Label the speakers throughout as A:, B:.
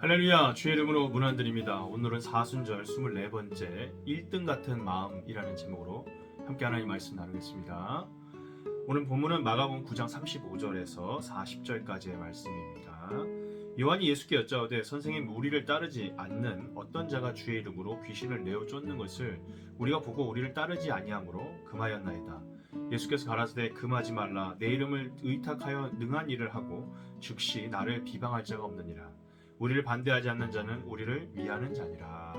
A: 할렐루야, 주의 이름으로 문안드립니다. 오늘은 사순절 24번째 1등 같은 마음이라는 제목으로 함께 하나님 말씀 나누겠습니다. 오늘 본문은 마가복음 9장 35절에서 40절까지의 말씀입니다. 요한이 예수께 여짜오되 선생님, 우리를 따르지 않는 어떤 자가 주의 이름으로 귀신을 내어 쫓는 것을 우리가 보고 우리를 따르지 아니하므로 금하였나이다. 예수께서 가라사대 금하지 말라. 내 이름을 의탁하여 능한 일을 하고 즉시 나를 비방할 자가 없느니라. 우리를 반대하지 않는 자는 우리를 위하는 자니라.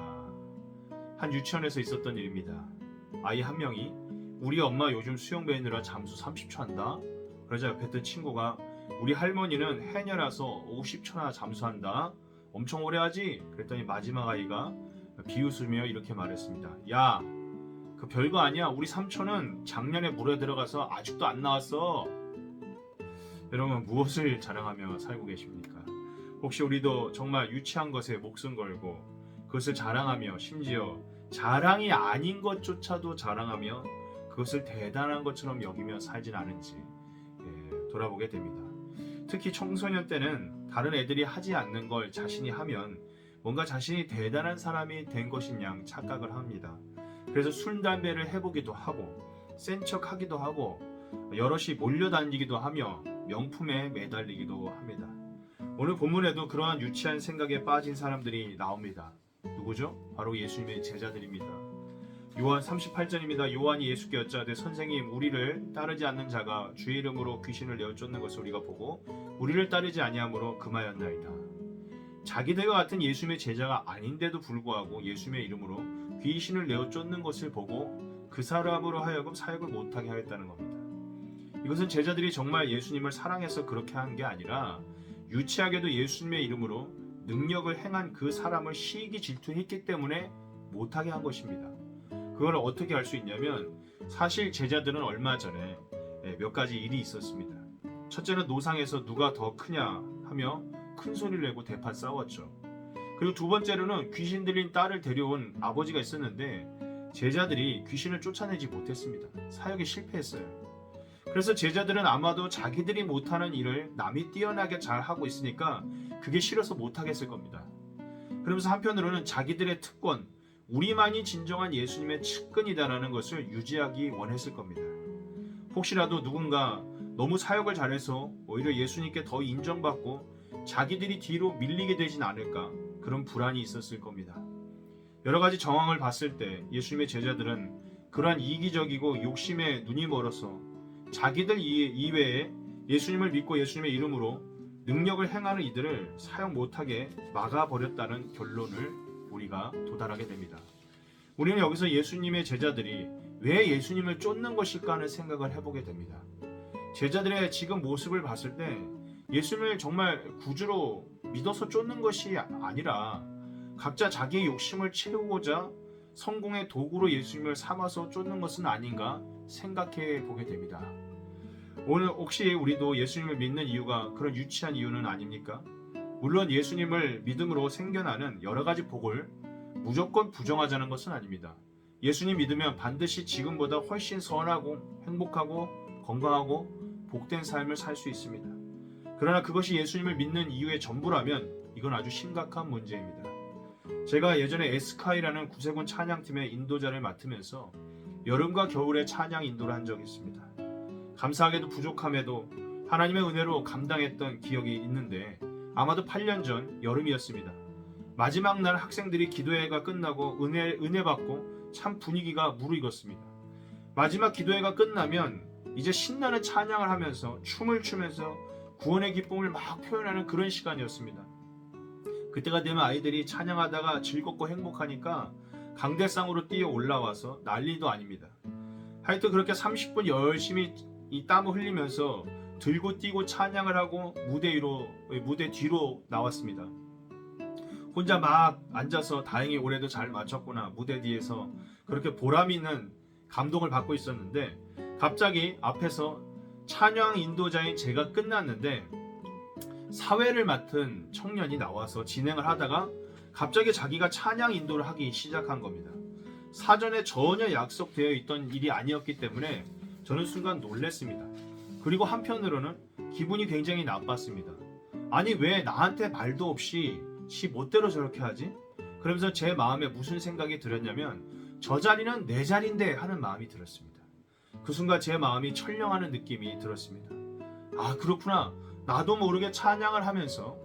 A: 한 유치원에서 있었던 일입니다. 아이 한 명이 우리 엄마 요즘 수영 배우느라 잠수 30초 한다. 그러자 옆에 있던 친구가 우리 할머니는 해녀라서 50초나 잠수한다. 엄청 오래 하지? 그랬더니 마지막 아이가 비웃으며 이렇게 말했습니다. 야, 그 별거 아니야. 우리 삼촌은 작년에 물에 들어가서 아직도 안 나왔어. 여러분, 무엇을 자랑하며 살고 계십니까? 혹시 우리도 정말 유치한 것에 목숨 걸고 그것을 자랑하며 심지어 자랑이 아닌 것조차도 자랑하며 그것을 대단한 것처럼 여기며 살진 않은지 돌아보게 됩니다. 특히 청소년 때는 다른 애들이 하지 않는 걸 자신이 하면 뭔가 자신이 대단한 사람이 된 것인 양 착각을 합니다. 그래서 술, 담배를 해보기도 하고 센 척하기도 하고 여럿이 몰려다니기도 하며 명품에 매달리기도 합니다. 오늘 본문에도 그러한 유치한 생각에 빠진 사람들이 나옵니다. 누구죠? 바로 예수님의 제자들입니다. 요한 38절입니다. 요한이 예수께 여짜오되 선생님, 우리를 따르지 않는 자가 주의 이름으로 귀신을 내어 쫓는 것을 우리가 보고 우리를 따르지 아니하므로 금하였나이다. 자기들과 같은 예수님의 제자가 아닌데도 불구하고 예수님의 이름으로 귀신을 내어 쫓는 것을 보고 그 사람으로 하여금 사역을 못하게 하였다는 겁니다. 이것은 제자들이 정말 예수님을 사랑해서 그렇게 한 게 아니라 유치하게도 예수님의 이름으로 능력을 행한 그 사람을 시기 질투했기 때문에 못하게 한 것입니다. 그걸 어떻게 알 수 있냐면 사실 제자들은 얼마 전에 몇 가지 일이 있었습니다. 첫째는 노상에서 누가 더 크냐 하며 큰 소리를 내고 대판 싸웠죠. 그리고 두 번째로는 귀신 들린 딸을 데려온 아버지가 있었는데 제자들이 귀신을 쫓아내지 못했습니다. 사역에 실패했어요. 그래서 제자들은 아마도 자기들이 못하는 일을 남이 뛰어나게 잘하고 있으니까 그게 싫어서 못하겠을 겁니다. 그러면서 한편으로는 자기들의 특권, 우리만이 진정한 예수님의 측근이다라는 것을 유지하기 원했을 겁니다. 혹시라도 누군가 너무 사역을 잘해서 오히려 예수님께 더 인정받고 자기들이 뒤로 밀리게 되진 않을까, 그런 불안이 있었을 겁니다. 여러 가지 정황을 봤을 때 예수님의 제자들은 그러한 이기적이고 욕심에 눈이 멀어서 자기들 이외에 예수님을 믿고 예수님의 이름으로 능력을 행하는 이들을 사용 못하게 막아버렸다는 결론을 우리가 도달하게 됩니다. 우리는 여기서 예수님의 제자들이 왜 예수님을 쫓는 것일까 하는 생각을 해보게 됩니다. 제자들의 지금 모습을 봤을 때 예수님을 정말 구주로 믿어서 쫓는 것이 아니라 각자 자기의 욕심을 채우고자 성공의 도구로 예수님을 삼아서 쫓는 것은 아닌가 생각해 보게 됩니다. 오늘 혹시 우리도 예수님을 믿는 이유가 그런 유치한 이유는 아닙니까? 물론 예수님을 믿음으로 생겨나는 여러 가지 복을 무조건 부정하자는 것은 아닙니다. 예수님 믿으면 반드시 지금보다 훨씬 선하고 행복하고 건강하고 복된 삶을 살 수 있습니다. 그러나 그것이 예수님을 믿는 이유의 전부라면 이건 아주 심각한 문제입니다. 제가 예전에 에스카이라는 구세군 찬양팀의 인도자를 맡으면서 여름과 겨울에 찬양 인도를 한 적이 있습니다. 감사하게도 부족함에도 하나님의 은혜로 감당했던 기억이 있는데 아마도 8년 전 여름이었습니다. 마지막 날 학생들이 기도회가 끝나고 은혜 받고 참 분위기가 무르익었습니다. 마지막 기도회가 끝나면 이제 신나는 찬양을 하면서 춤을 추면서 구원의 기쁨을 막 표현하는 그런 시간이었습니다. 그때가 되면 아이들이 찬양하다가 즐겁고 행복하니까 강대상으로 뛰어 올라와서 난리도 아닙니다. 하여튼 그렇게 30분 열심히 이 땀을 흘리면서 들고 뛰고 찬양을 하고 무대 뒤로 나왔습니다. 혼자 막 앉아서 다행히 올해도 잘 마쳤구나, 무대 뒤에서 그렇게 보람 있는 감동을 받고 있었는데 갑자기 앞에서 찬양 인도자인 제가 끝났는데 사회를 맡은 청년이 나와서 진행을 하다가 갑자기 자기가 찬양 인도를 하기 시작한 겁니다. 사전에 전혀 약속되어 있던 일이 아니었기 때문에 저는 순간 놀랐습니다. 그리고 한편으로는 기분이 굉장히 나빴습니다. 아니 왜 나한테 말도 없이 지 멋대로 저렇게 하지? 그러면서 제 마음에 무슨 생각이 들었냐면 저 자리는 내 자리인데 하는 마음이 들었습니다. 그 순간 제 마음이 철렁하는 느낌이 들었습니다. 아, 그렇구나. 나도 모르게 찬양을 하면서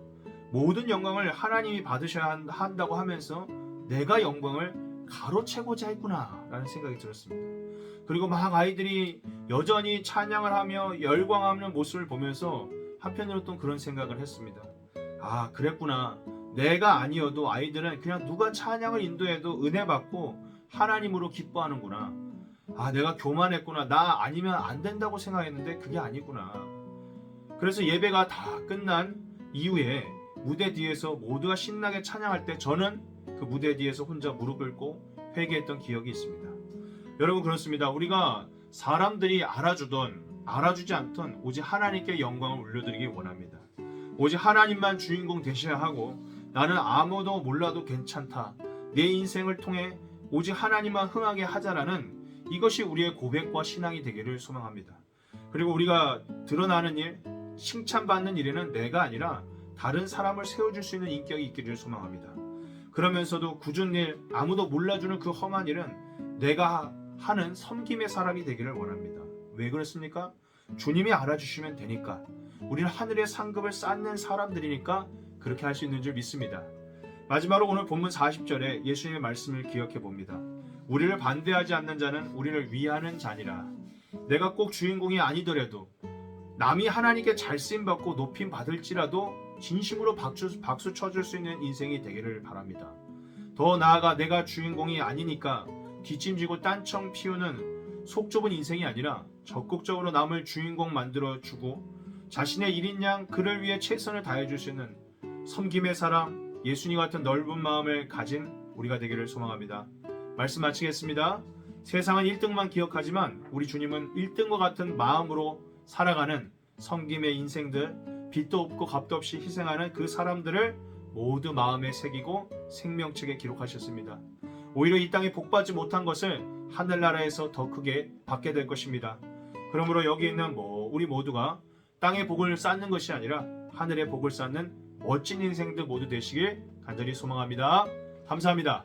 A: 모든 영광을 하나님이 받으셔야 한다고 하면서 내가 영광을 가로채고자 했구나 라는 생각이 들었습니다. 그리고 막 아이들이 여전히 찬양을 하며 열광하는 모습을 보면서 한편으로 또 그런 생각을 했습니다. 아, 그랬구나. 내가 아니어도 아이들은 그냥 누가 찬양을 인도해도 은혜 받고 하나님으로 기뻐하는구나. 아, 내가 교만했구나. 나 아니면 안 된다고 생각했는데 그게 아니구나. 그래서 예배가 다 끝난 이후에 무대 뒤에서 모두가 신나게 찬양할 때 저는 그 무대 뒤에서 혼자 무릎을 꿇고 회개했던 기억이 있습니다. 여러분, 그렇습니다. 우리가 사람들이 알아주던 알아주지 않던 오직 하나님께 영광을 올려드리기 원합니다. 오직 하나님만 주인공 되셔야 하고 나는 아무도 몰라도 괜찮다. 내 인생을 통해 오직 하나님만 흥하게 하자라는 이것이 우리의 고백과 신앙이 되기를 소망합니다. 그리고 우리가 드러나는 일, 칭찬받는 일에는 내가 아니라 다른 사람을 세워줄 수 있는 인격이 있기를 소망합니다. 그러면서도 굳은 일, 아무도 몰라주는 그 험한 일은 내가 하는 섬김의 사람이 되기를 원합니다. 왜 그렇습니까? 주님이 알아주시면 되니까. 우리는 하늘의 상급을 쌓는 사람들이니까 그렇게 할 수 있는 줄 믿습니다. 마지막으로 오늘 본문 40절에 예수님의 말씀을 기억해 봅니다. 우리를 반대하지 않는 자는 우리를 위하는 자니라. 내가 꼭 주인공이 아니더라도 남이 하나님께 잘 쓰임받고 높임 받을지라도 진심으로 박수 쳐줄 수 있는 인생이 되기를 바랍니다. 더 나아가 내가 주인공이 아니니까 뒷짐지고 딴청 피우는 속 좁은 인생이 아니라 적극적으로 남을 주인공 만들어주고 자신의 일인 양 그를 위해 최선을 다해줄 수 있는 섬김의 사랑, 예수님 같은 넓은 마음을 가진 우리가 되기를 소망합니다. 말씀 마치겠습니다. 세상은 1등만 기억하지만 우리 주님은 1등과 같은 마음으로 살아가는 섬김의 인생들, 빚도 없고 값도 없이 희생하는 그 사람들을 모두 마음에 새기고 생명책에 기록하셨습니다. 오히려 이 땅에 복받지 못한 것을 하늘나라에서 더 크게 받게 될 것입니다. 그러므로 여기 있는 우리 모두가 땅의 복을 쌓는 것이 아니라 하늘의 복을 쌓는 멋진 인생들 모두 되시길 간절히 소망합니다. 감사합니다.